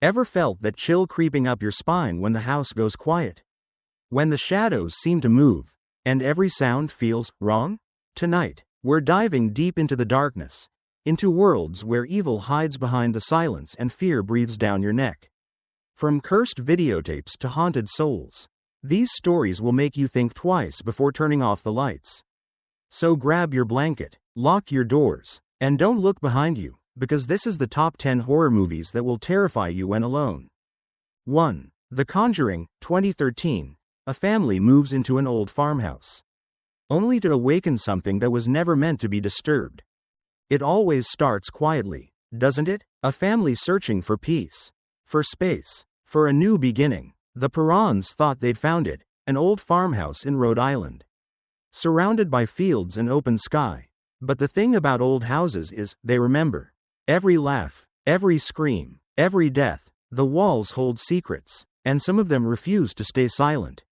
Ever felt that chill creeping up your spine when the house goes quiet? When the shadows seem to move, and every sound feels wrong? Tonight, we're diving deep into the darkness, into worlds where evil hides behind the silence and fear breathes down your neck. From cursed videotapes to haunted souls, these stories will make you think twice before turning off the lights. So grab your blanket, lock your doors, and don't look behind you, because this is the top 10 horror movies that will terrify you when alone. 1. The Conjuring, 2013. A family moves into an old farmhouse, only to awaken something that was never meant to be disturbed. It always starts quietly, doesn't it? A family searching for peace, for space, for a new beginning. The Perrons thought they'd found it, an old farmhouse in Rhode Island, surrounded by fields and open sky. But the thing about old houses is, they remember. Every laugh, every scream, every death. The walls hold secrets, and some of them refuse to stay silent.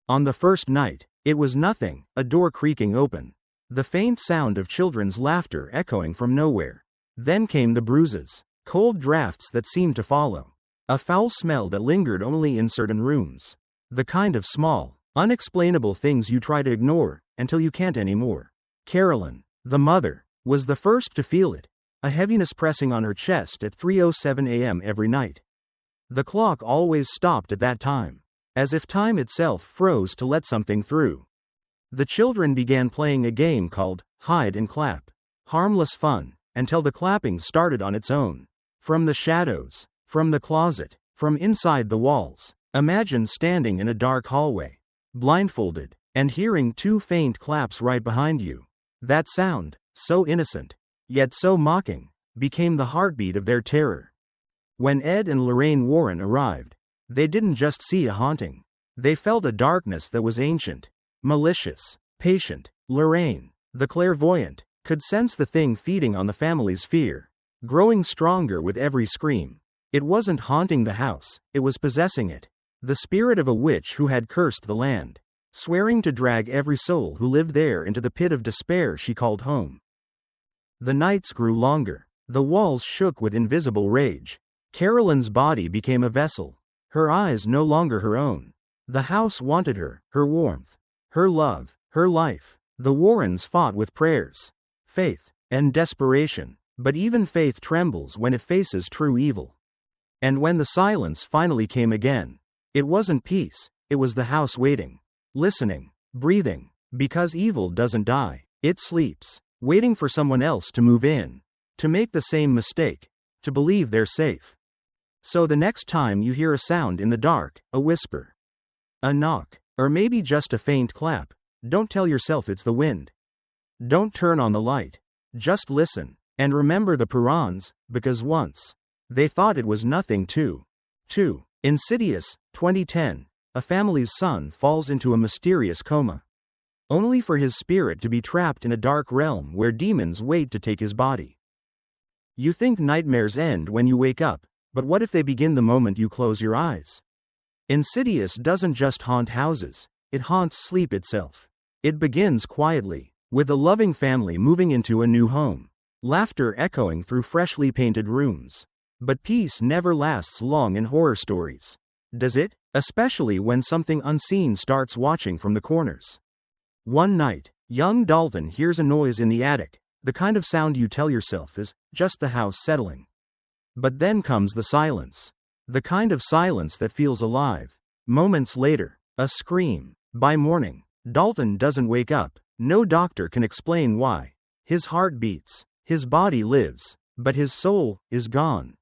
On the first night, it was nothing, a door creaking open, the faint sound of children's laughter echoing from nowhere. Then came the bruises, cold drafts that seemed to follow, a foul smell that lingered only in certain rooms. The kind of small, unexplainable things you try to ignore, until you can't anymore. Carolyn, the mother, was the first to feel it, a heaviness pressing on her chest at 3:07 a.m. every night. The clock always stopped at that time, as if time itself froze to let something through. The children began playing a game called hide and clap, harmless fun, until the clapping started on its own. From the shadows, from the closet, from inside the walls. Imagine standing in a dark hallway, blindfolded, and hearing two faint claps right behind you. That sound, so innocent, yet so mocking, became the heartbeat of their terror. When Ed and Lorraine Warren arrived, they didn't just see a haunting. They felt a darkness that was ancient, malicious, patient. Lorraine, the clairvoyant, could sense the thing feeding on the family's fear, growing stronger with every scream. It wasn't haunting the house, it was possessing it. The spirit of a witch who had cursed the land, swearing to drag every soul who lived there into the pit of despair she called home. The nights grew longer. The walls shook with invisible rage. Carolyn's body became a vessel, her eyes no longer her own. The house wanted her, her warmth, her love, her life. The Warrens fought with prayers, faith, and desperation, but even faith trembles when it faces true evil. And when the silence finally came again, it wasn't peace, it was the house waiting, listening, breathing, because evil doesn't die, it sleeps, waiting for someone else to move in, to make the same mistake, to believe they're safe. So the next time you hear a sound in the dark, a whisper, a knock, or maybe just a faint clap, don't tell yourself it's the wind. Don't turn on the light. Just listen, and remember the Perrons, because once, they thought it was nothing too. 2. Insidious, 2010. A family's son falls into a mysterious coma, only for his spirit to be trapped in a dark realm where demons wait to take his body. You think nightmares end when you wake up, but what if they begin the moment you close your eyes? Insidious doesn't just haunt houses, it haunts sleep itself. It begins quietly, with a loving family moving into a new home, laughter echoing through freshly painted rooms. But peace never lasts long in horror stories, does it? Especially when something unseen starts watching from the corners. One night, young Dalton hears a noise in the attic, the kind of sound you tell yourself is just the house settling. But then comes the silence, the kind of silence that feels alive. Moments later, a scream. By morning, Dalton doesn't wake up. No doctor can explain why. His heart beats, his body lives, but his soul is gone.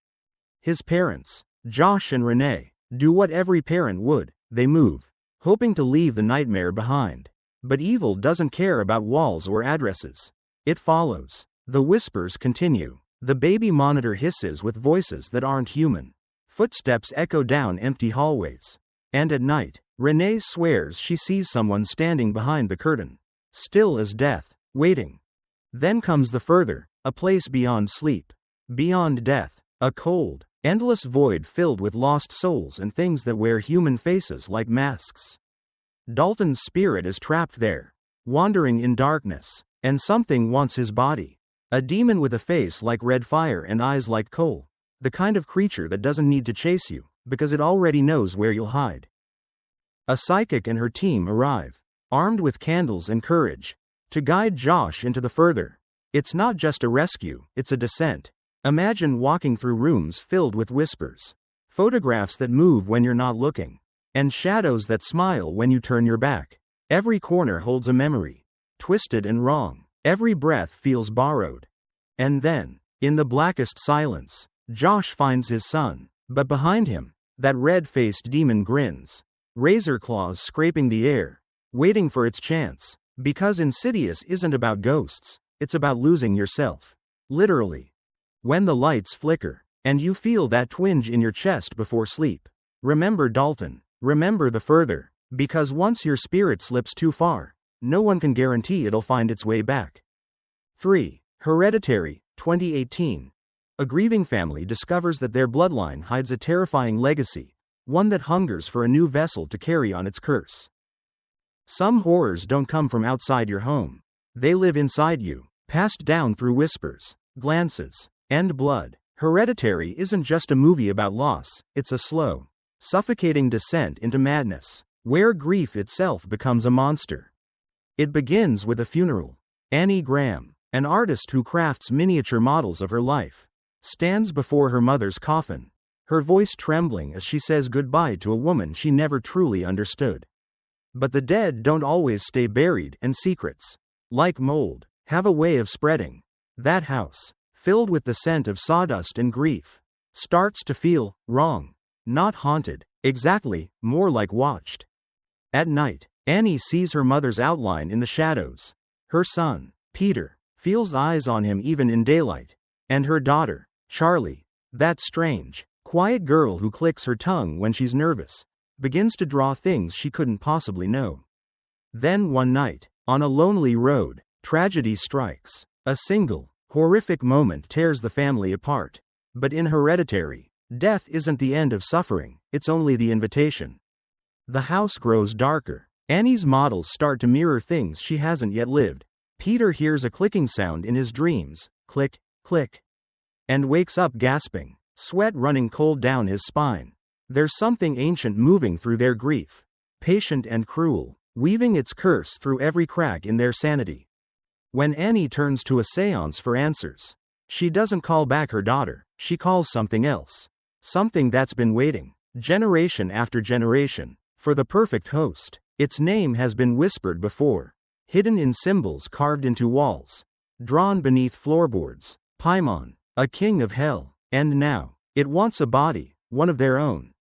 His parents, Josh and Renee, do what every parent would, they move, hoping to leave the nightmare behind. But evil doesn't care about walls or addresses. It follows. The whispers continue. The baby monitor hisses with voices that aren't human. Footsteps echo down empty hallways. And at night, Renee swears she sees someone standing behind the curtain, still as death, waiting. Then comes the further, a place beyond sleep, beyond death, a cold, endless void filled with lost souls and things that wear human faces like masks. Dalton's spirit is trapped there, wandering in darkness, and something wants his body. A demon with a face like red fire and eyes like coal. The kind of creature that doesn't need to chase you, because it already knows where you'll hide. A psychic and her team arrive, armed with candles and courage, to guide Josh into the further. It's not just a rescue, it's a descent. Imagine walking through rooms filled with whispers, photographs that move when you're not looking, and shadows that smile when you turn your back. Every corner holds a memory, twisted and wrong. Every breath feels borrowed. And then, in the blackest silence, Josh finds his son, but behind him, that red-faced demon grins, razor claws scraping the air, waiting for its chance. Because Insidious isn't about ghosts, it's about losing yourself. Literally. When the lights flicker, and you feel that twinge in your chest before sleep, remember Dalton, remember the further, because once your spirit slips too far, no one can guarantee it'll find its way back. 3. Hereditary, 2018. A grieving family discovers that their bloodline hides a terrifying legacy, one that hungers for a new vessel to carry on its curse. Some horrors don't come from outside your home. They live inside you, passed down through whispers, glances, and blood. Hereditary isn't just a movie about loss, it's a slow, suffocating descent into madness, where grief itself becomes a monster. It begins with a funeral. Annie Graham, an artist who crafts miniature models of her life, stands before her mother's coffin, her voice trembling as she says goodbye to a woman she never truly understood. But the dead don't always stay buried, and secrets, like mold, have a way of spreading. That house, filled with the scent of sawdust and grief, starts to feel wrong. Not haunted, exactly, more like watched. At night, Annie sees her mother's outline in the shadows. Her son, Peter, feels eyes on him even in daylight. And her daughter, Charlie, that strange, quiet girl who clicks her tongue when she's nervous, begins to draw things she couldn't possibly know. Then one night, on a lonely road, tragedy strikes. A single, horrific moment tears the family apart. But in Hereditary, death isn't the end of suffering, it's only the invitation. The house grows darker. Annie's models start to mirror things she hasn't yet lived. Peter hears a clicking sound in his dreams, click, click, and wakes up gasping, sweat running cold down his spine. There's something ancient moving through their grief, patient and cruel, weaving its curse through every crack in their sanity. When Annie turns to a seance for answers, she doesn't call back her daughter, she calls something else. Something that's been waiting, generation after generation, for the perfect host. Its name has been whispered before, hidden in symbols carved into walls, drawn beneath floorboards. Paimon, a king of hell, and now, it wants a body, one of their own.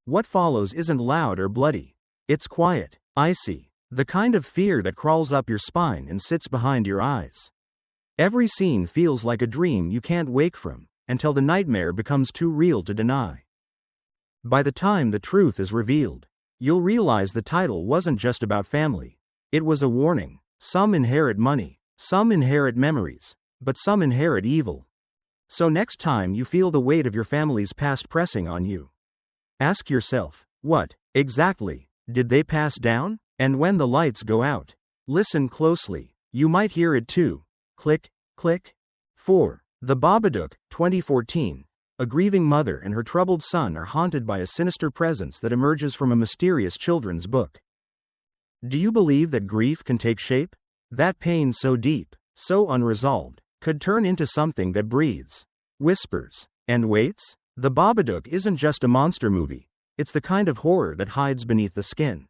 What follows isn't loud or bloody. It's quiet, icy, the kind of fear that crawls up your spine and sits behind your eyes. Every scene feels like a dream you can't wake from, until the nightmare becomes too real to deny. By the time the truth is revealed, you'll realize the title wasn't just about family. It was a warning. Some inherit money, some inherit memories, but some inherit evil. So next time you feel the weight of your family's past pressing on you, ask yourself, what, exactly, did they pass down? And when the lights go out, listen closely, you might hear it too. Click, click. 4. The Babadook, 2014. A grieving mother and her troubled son are haunted by a sinister presence that emerges from a mysterious children's book. Do you believe that grief can take shape? That pain so deep, so unresolved, could turn into something that breathes, whispers, and waits? The Babadook isn't just a monster movie, it's the kind of horror that hides beneath the skin,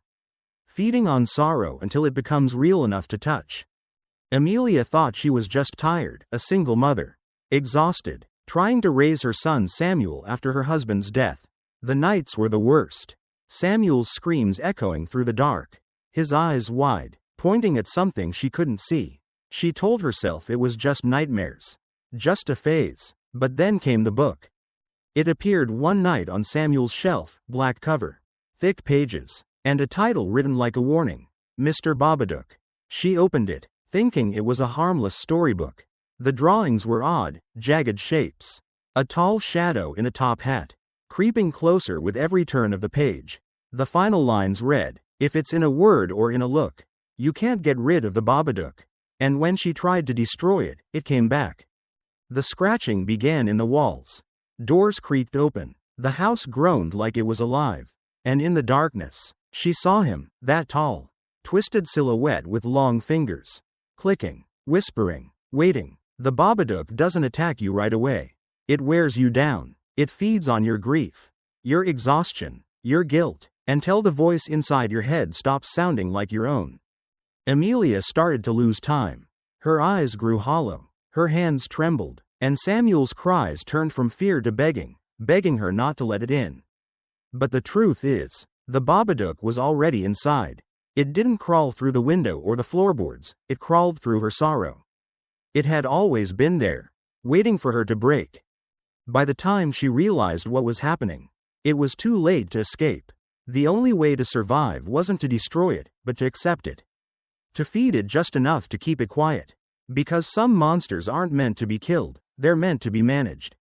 feeding on sorrow until it becomes real enough to touch. Amelia thought she was just tired, a single mother, exhausted, trying to raise her son Samuel after her husband's death. The nights were the worst. Samuel's screams echoing through the dark, his eyes wide, pointing at something she couldn't see. She told herself it was just nightmares, just a phase, but then came the book. It appeared one night on Samuel's shelf, black cover, thick pages, and a title written like a warning, Mr. Babadook. She opened it, thinking it was a harmless storybook. The drawings were odd, jagged shapes. A tall shadow in a top hat, creeping closer with every turn of the page. The final lines read, "If it's in a word or in a look, you can't get rid of the Babadook." And when she tried to destroy it, it came back. The scratching began in the walls, Doors creaked open. The house groaned like it was alive. And in the darkness, she saw him, that tall, twisted silhouette with long fingers. Clicking, whispering, waiting. The Babadook doesn't attack you right away. It wears you down. It feeds on your grief, your exhaustion, your guilt, until the voice inside your head stops sounding like your own. Amelia started to lose time. Her eyes grew hollow. Her hands trembled. And Samuel's cries turned from fear to begging her not to let it in. But the truth is, the Babadook was already inside. It didn't crawl through the window or the floorboards, it crawled through her sorrow. It had always been there, waiting for her to break. By the time she realized what was happening, it was too late to escape. The only way to survive wasn't to destroy it, but to accept it. To feed it just enough to keep it quiet. Because some monsters aren't meant to be killed, they're meant to be managed.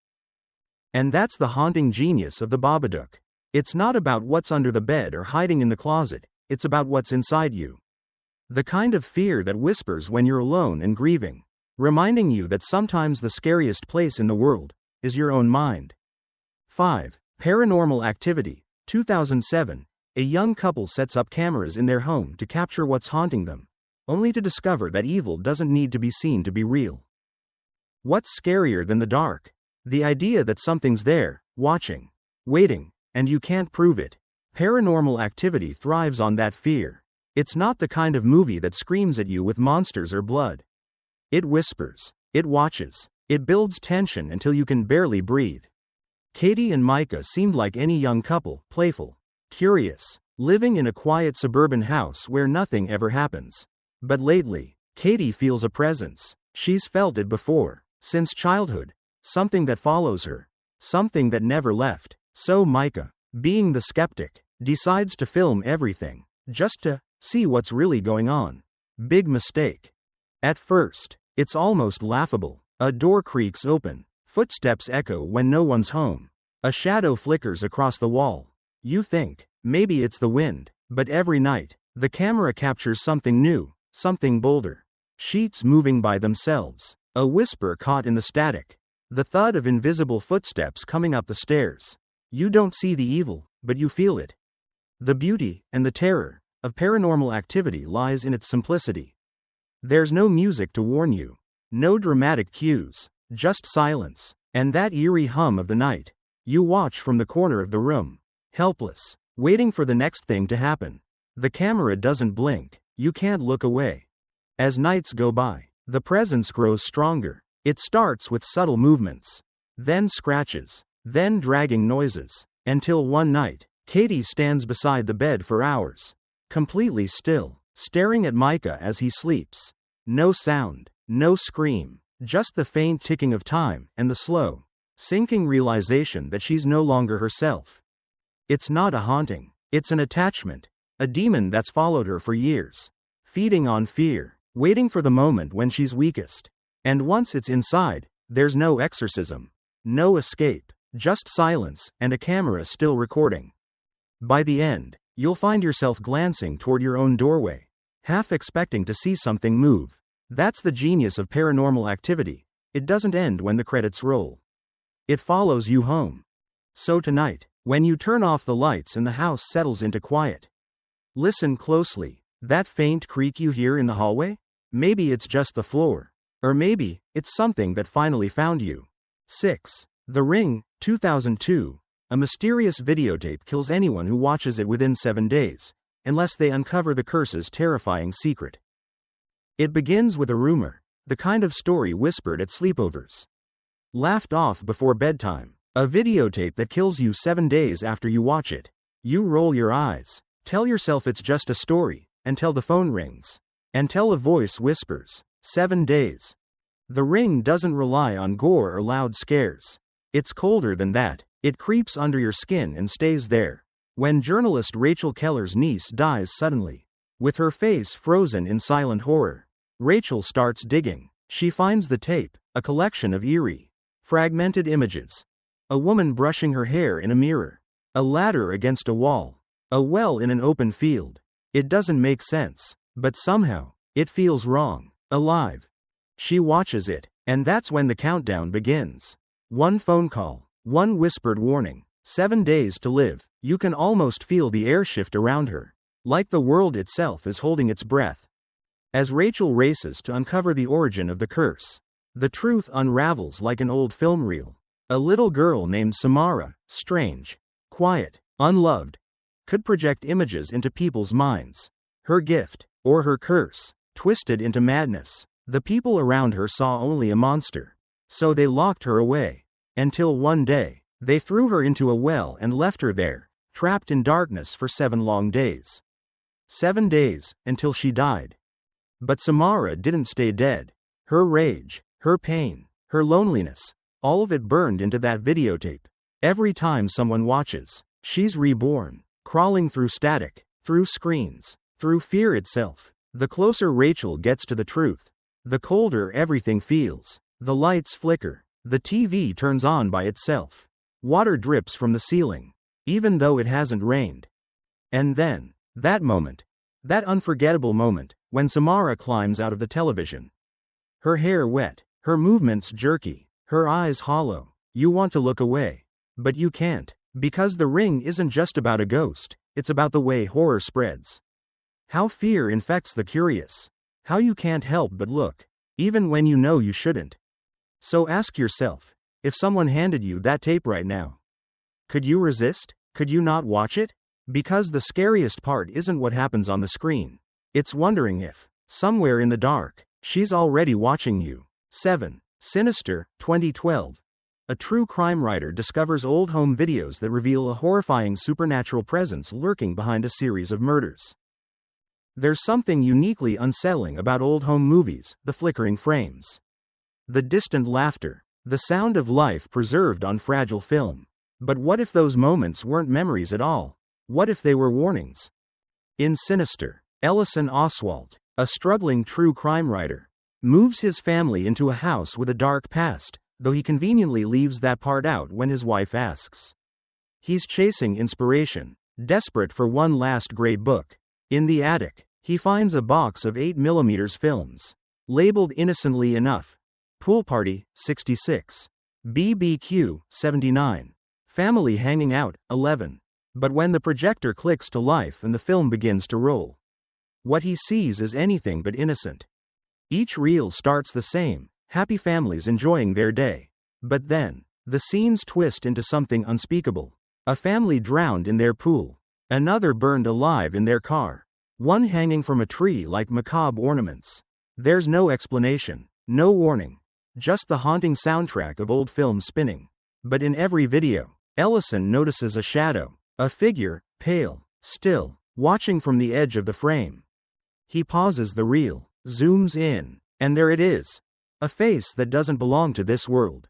And that's the haunting genius of the Babadook. It's not about what's under the bed or hiding in the closet, it's about what's inside you. The kind of fear that whispers when you're alone and grieving, reminding you that sometimes the scariest place in the world is your own mind. 5. Paranormal Activity, 2007. A young couple sets up cameras in their home to capture what's haunting them, only to discover that evil doesn't need to be seen to be real. What's scarier than the dark? The idea that something's there, watching, waiting, and you can't prove it. Paranormal Activity thrives on that fear. It's not the kind of movie that screams at you with monsters or blood. It whispers, it watches, it builds tension until you can barely breathe. Katie and Micah seemed like any young couple, playful, curious, living in a quiet suburban house where nothing ever happens. But lately, Katie feels a presence. She's felt it before, since childhood. Something that follows her. Something that never left. So Micah, being the skeptic, decides to film everything, just to see what's really going on. Big mistake. At first, it's almost laughable. A door creaks open. Footsteps echo when no one's home. A shadow flickers across the wall. You think, maybe it's the wind, but every night, the camera captures something new, something bolder. Sheets moving by themselves. A whisper caught in the static. The thud of invisible footsteps coming up the stairs. You don't see the evil, but you feel it. The beauty, and the terror, of Paranormal Activity lies in its simplicity. There's no music to warn you. No dramatic cues. Just silence. And that eerie hum of the night. You watch from the corner of the room. Helpless. Waiting for the next thing to happen. The camera doesn't blink. You can't look away. As nights go by, the presence grows stronger. It starts with subtle movements. Then scratches. Then dragging noises. Until one night, Katie stands beside the bed for hours. Completely still. Staring at Micah as he sleeps. No sound. No scream. Just the faint ticking of time and the slow, sinking realization that she's no longer herself. It's not a haunting. It's an attachment. A demon that's followed her for years. Feeding on fear. Waiting for the moment when she's weakest. And once it's inside, there's no exorcism. No escape. Just silence and a camera still recording. By the end, you'll find yourself glancing toward your own doorway, half expecting to see something move. That's the genius of Paranormal Activity. It doesn't end when the credits roll. It follows you home. So tonight, when you turn off the lights and the house settles into quiet, listen closely. That faint creak you hear in the hallway? Maybe it's just the floor. Or maybe it's something that finally found you. 6. The Ring, 2002. A mysterious videotape kills anyone who watches it within 7 days, unless they uncover the curse's terrifying secret. It begins with a rumor, the kind of story whispered at sleepovers, laughed off before bedtime. A videotape that kills you 7 days after you watch it. You roll your eyes, tell yourself it's just a story, until the phone rings. Until a voice whispers, 7 days. The Ring doesn't rely on gore or loud scares. It's colder than that. It creeps under your skin and stays there. When journalist Rachel Keller's niece dies suddenly, with her face frozen in silent horror, Rachel starts digging. She finds the tape, a collection of eerie, fragmented images. A woman brushing her hair in a mirror. A ladder against a wall. A well in an open field. It doesn't make sense, but somehow, it feels wrong, alive. She watches it, and that's when the countdown begins. One phone call, One whispered warning. 7 days to live. You can almost feel the air shift around her, like the world itself is holding its breath. As Rachel races to uncover the origin of the curse, the truth unravels like an old film reel. A little girl named Samara, strange, quiet, unloved, could project images into people's minds. Her gift, or her curse, twisted into madness. The people around her saw only a monster, so they locked her away. Until one day, they threw her into a well and left her there, trapped in darkness for 7 long days. 7 days, until she died. But Samara didn't stay dead. Her rage, her pain, her loneliness, all of it burned into that videotape. Every time someone watches, she's reborn, crawling through static, through screens, through fear itself. The closer Rachel gets to the truth, the colder everything feels. The lights flicker, the TV turns on by itself. Water drips from the ceiling, even though it hasn't rained. And then, that moment, that unforgettable moment, when Samara climbs out of the television. Her hair wet, her movements jerky, her eyes hollow. You want to look away, but you can't, because The Ring isn't just about a ghost, it's about the way horror spreads. How fear infects the curious. How you can't help but look, even when you know you shouldn't. So ask yourself, if someone handed you that tape right now, could you resist? Could you not watch it? Because the scariest part isn't what happens on the screen. It's wondering if, somewhere in the dark, she's already watching you. 7. Sinister, 2012. A true crime writer discovers old home videos that reveal a horrifying supernatural presence lurking behind a series of murders. There's something uniquely unsettling about old home movies, the flickering frames, the distant laughter, the sound of life preserved on fragile film. But what if those moments weren't memories at all? What if they were warnings? In Sinister, Ellison Oswalt, a struggling true crime writer, moves his family into a house with a dark past, though he conveniently leaves that part out when his wife asks. He's chasing inspiration, desperate for one last great book. In the attic, he finds a box of 8mm films, labeled innocently enough. Pool Party, 66. BBQ, 79. Family Hanging Out, 11. But when the projector clicks to life and the film begins to roll, what he sees is anything but innocent. Each reel starts the same, happy families enjoying their day. But then, the scenes twist into something unspeakable. A family drowned in their pool, another burned alive in their car, one hanging from a tree like macabre ornaments. There's no explanation, no warning, just the haunting soundtrack of old films spinning. But in every video, Ellison notices a shadow, a figure, pale, still, watching from the edge of the frame. He pauses the reel, zooms in, and there it is, a face that doesn't belong to this world.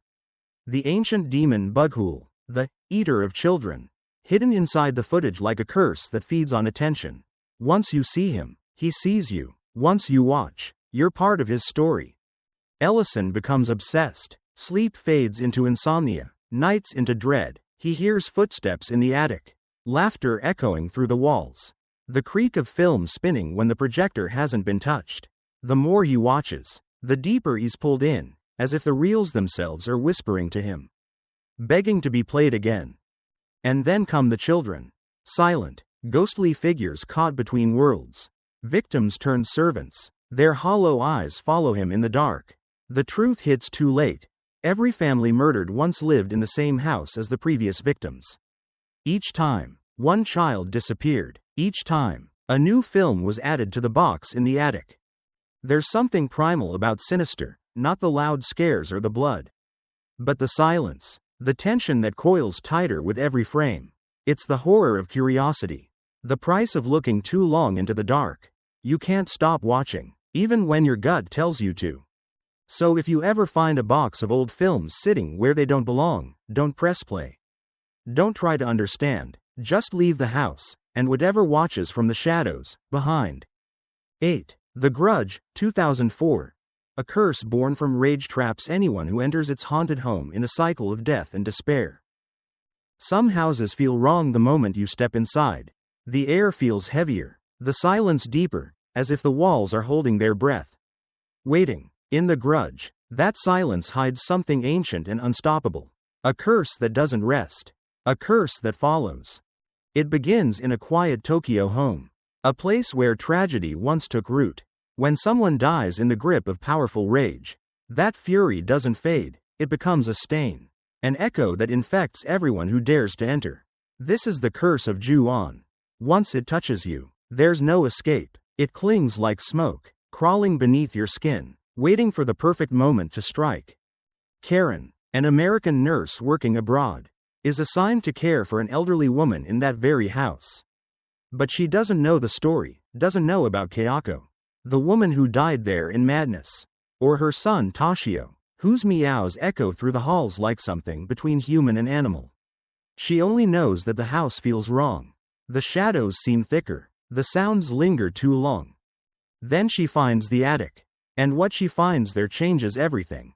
The ancient demon Bughul, the eater of children, hidden inside the footage like a curse that feeds on attention. Once you see him, he sees you. Once you watch, you're part of his story. Ellison becomes obsessed. Sleep fades into insomnia, nights into dread. He hears footsteps in the attic, laughter echoing through the walls, the creak of film spinning when the projector hasn't been touched. The more he watches, the deeper he's pulled in, as if the reels themselves are whispering to him, begging to be played again. And then come the children. Silent, ghostly figures caught between worlds. Victims turned servants. Their hollow eyes follow him in the dark. The truth hits too late. Every family murdered once lived in the same house as the previous victims. Each time, one child disappeared. Each time, a new film was added to the box in the attic. There's something primal about Sinister, not the loud scares or the blood, but the silence, the tension that coils tighter with every frame. It's the horror of curiosity, the price of looking too long into the dark. You can't stop watching, even when your gut tells you to. So if you ever find a box of old films sitting where they don't belong, don't press play. Don't try to understand, just leave the house, and whatever watches from the shadows, behind. 8. The Grudge, 2004. A curse born from rage traps anyone who enters its haunted home in a cycle of death and despair. Some houses feel wrong the moment you step inside. The air feels heavier, the silence deeper, as if the walls are holding their breath, waiting. In The Grudge, that silence hides something ancient and unstoppable. A curse that doesn't rest. A curse that follows. It begins in a quiet Tokyo home. A place where tragedy once took root. When someone dies in the grip of powerful rage, that fury doesn't fade, it becomes a stain. An echo that infects everyone who dares to enter. This is the curse of Ju-on. Once it touches you, there's no escape. It clings like smoke, crawling beneath your skin, waiting for the perfect moment to strike. Karen, an American nurse working abroad, is assigned to care for an elderly woman in that very house. But she doesn't know the story, doesn't know about Kayako, the woman who died there in madness, or her son Toshio, whose meows echo through the halls like something between human and animal. She only knows that the house feels wrong. The shadows seem thicker, the sounds linger too long. Then she finds the attic, and what she finds there changes everything.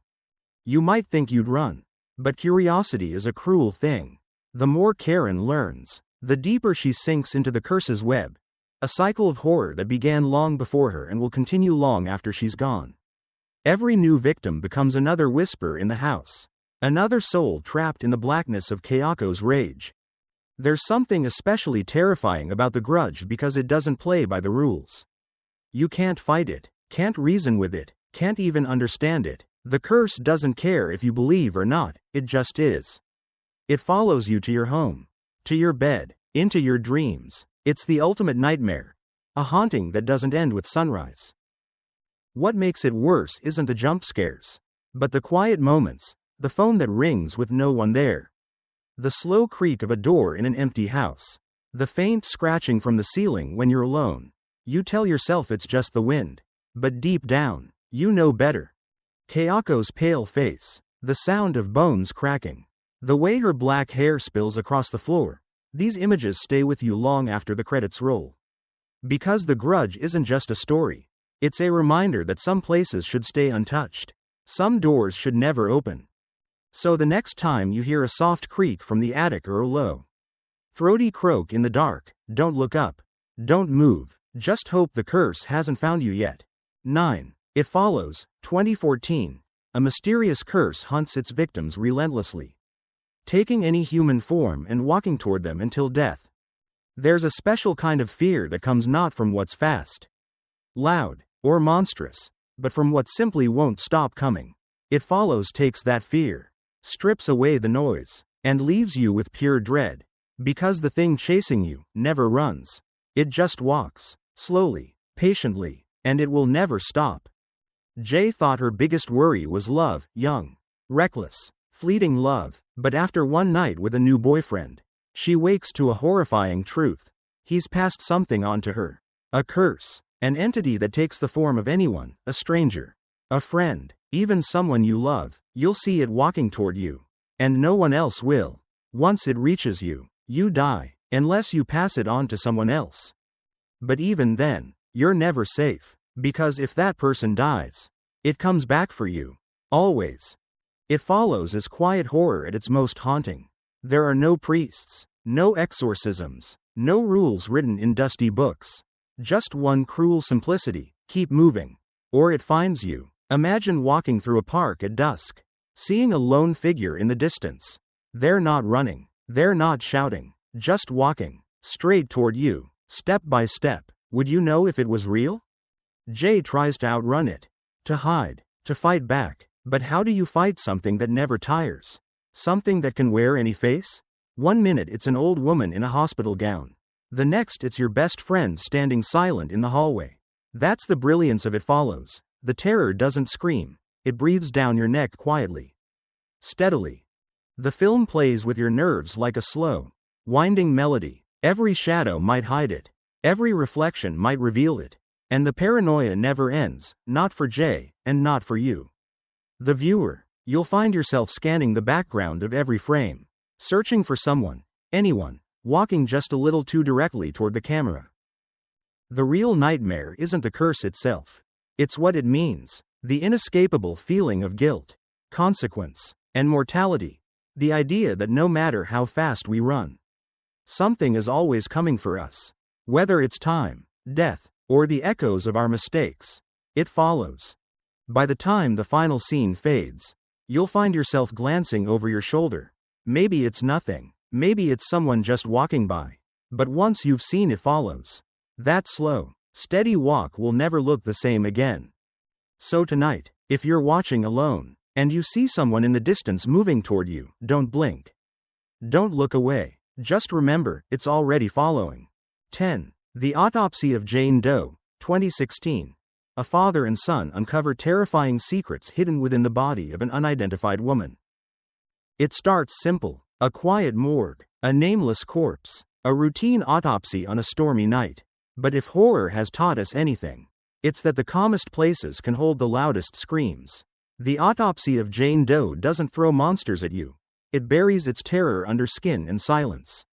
You might think you'd run, but curiosity is a cruel thing. The more Karen learns, the deeper she sinks into the curse's web, a cycle of horror that began long before her and will continue long after she's gone. Every new victim becomes another whisper in the house, another soul trapped in the blackness of Kayako's rage. There's something especially terrifying about the Grudge because it doesn't play by the rules. You can't fight it, can't reason with it, can't even understand it. The curse doesn't care if you believe or not, it just is. It follows you to your home, to your bed, into your dreams. It's the ultimate nightmare, a haunting that doesn't end with sunrise. What makes it worse isn't the jump scares, but the quiet moments, the phone that rings with no one there, the slow creak of a door in an empty house, the faint scratching from the ceiling when you're alone. You tell yourself it's just the wind, but deep down, you know better. Kayako's pale face, the sound of bones cracking, the way her black hair spills across the floor, these images stay with you long after the credits roll. Because The Grudge isn't just a story, it's a reminder that some places should stay untouched, some doors should never open. So the next time you hear a soft creak from the attic or a low, throaty croak in the dark, don't look up, don't move, just hope the curse hasn't found you yet. 9. It Follows, 2014. A mysterious curse hunts its victims relentlessly, taking any human form and walking toward them until death. There's a special kind of fear that comes not from what's fast, loud, or monstrous, but from what simply won't stop coming. It Follows takes that fear, strips away the noise, and leaves you with pure dread, because the thing chasing you never runs. It just walks, slowly, patiently, and it will never stop. Jay thought her biggest worry was love, young, reckless, fleeting love, but after one night with a new boyfriend, she wakes to a horrifying truth. He's passed something on to her. A curse, an entity that takes the form of anyone, a stranger, a friend, even someone you love. You'll see it walking toward you, and no one else will. Once it reaches you, you die, unless you pass it on to someone else. But even then, you're never safe, because if that person dies, it comes back for you, always. It Follows is quiet horror at its most haunting. There are no priests, no exorcisms, no rules written in dusty books. Just one cruel simplicity: keep moving, or it finds you. Imagine walking through a park at dusk, seeing a lone figure in the distance. They're not running, they're not shouting, just walking, straight toward you, step by step. Would you know if it was real? Jay tries to outrun it, to hide, to fight back. But how do you fight something that never tires? Something that can wear any face? One minute it's an old woman in a hospital gown. The next it's your best friend standing silent in the hallway. That's the brilliance of It Follows. The terror doesn't scream, it breathes down your neck quietly, steadily. The film plays with your nerves like a slow, winding melody. Every shadow might hide it, every reflection might reveal it, and the paranoia never ends, not for Jay, and not for you. The viewer, you'll find yourself scanning the background of every frame, searching for someone, anyone, walking just a little too directly toward the camera. The real nightmare isn't the curse itself. It's what it means, the inescapable feeling of guilt, consequence, and mortality, the idea that no matter how fast we run, something is always coming for us. Whether it's time, death, or the echoes of our mistakes, it follows. By the time the final scene fades, you'll find yourself glancing over your shoulder, Maybe it's nothing. Maybe it's someone just walking by. But once you've seen, it follows. That slow, steady walk will never look the same again. So tonight, if you're watching alone, and you see someone in the distance moving toward you, don't blink. Don't look away. Just remember, it's already following. 10. The Autopsy of Jane Doe, 2016. A father and son uncover terrifying secrets hidden within the body of an unidentified woman. It starts simple. A quiet morgue, a nameless corpse, a routine autopsy on a stormy night. But if horror has taught us anything, it's that the calmest places can hold the loudest screams. The Autopsy of Jane Doe doesn't throw monsters at you. It buries its terror under skin and silence.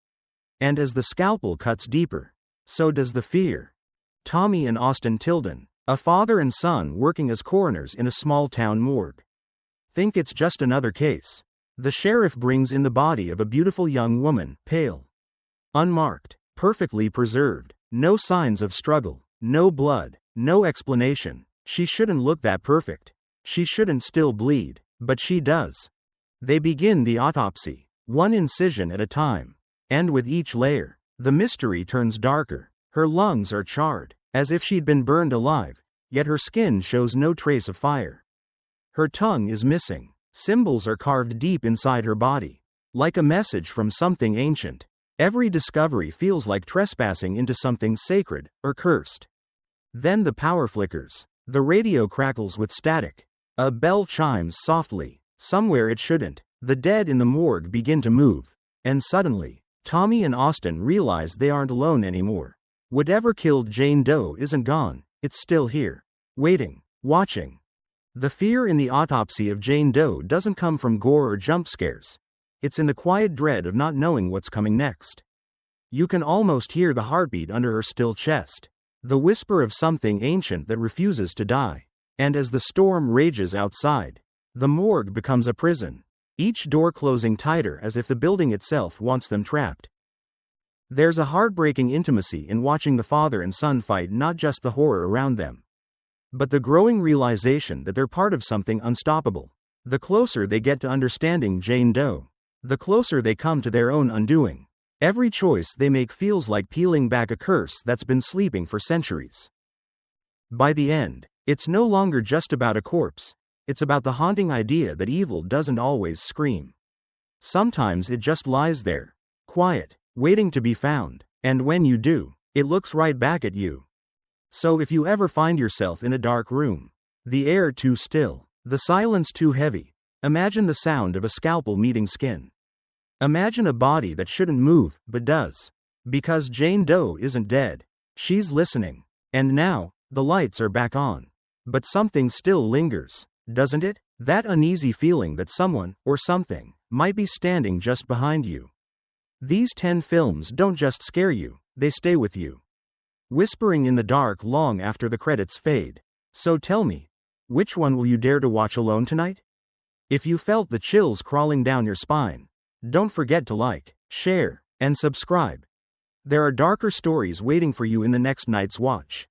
And as the scalpel cuts deeper, so does the fear. Tommy and Austin Tilden, a father and son working as coroners in a small-town morgue, think it's just another case. The sheriff brings in the body of a beautiful young woman, pale, unmarked, perfectly preserved, no signs of struggle, no blood, no explanation. She shouldn't look that perfect. She shouldn't still bleed, but she does. They begin the autopsy, one incision at a time. And with each layer, the mystery turns darker. Her lungs are charred, as if she'd been burned alive, yet her skin shows no trace of fire. Her tongue is missing. Symbols are carved deep inside her body, like a message from something ancient. Every discovery feels like trespassing into something sacred or cursed. Then the power flickers. The radio crackles with static. A bell chimes softly, somewhere it shouldn't. The dead in the morgue begin to move. And suddenly, Tommy and Austin realize they aren't alone anymore. Whatever killed Jane Doe isn't gone. It's still here, waiting, watching. The fear in the Autopsy of Jane Doe doesn't come from gore or jump scares. It's in the quiet dread of not knowing what's coming next. You can almost hear the heartbeat under her still chest, the whisper of something ancient that refuses to die. And as the storm rages outside, the morgue becomes a prison, each door closing tighter as if the building itself wants them trapped. There's a heartbreaking intimacy in watching the father and son fight, not just the horror around them, but the growing realization that they're part of something unstoppable. The closer they get to understanding Jane Doe, the closer they come to their own undoing. Every choice they make feels like peeling back a curse that's been sleeping for centuries. By the end, it's no longer just about a corpse. It's about the haunting idea that evil doesn't always scream. Sometimes it just lies there, quiet, waiting to be found. And when you do, it looks right back at you. So if you ever find yourself in a dark room, the air too still, the silence too heavy, imagine the sound of a scalpel meeting skin. Imagine a body that shouldn't move, but does. Because Jane Doe isn't dead. She's listening. And now, the lights are back on. But something still lingers, doesn't it? That uneasy feeling that someone, or something, might be standing just behind you. These 10 films don't just scare you, they stay with you, whispering in the dark long after the credits fade. So tell me, which one will you dare to watch alone tonight? If you felt the chills crawling down your spine, don't forget to like, share, and subscribe. There are darker stories waiting for you in the next night's watch.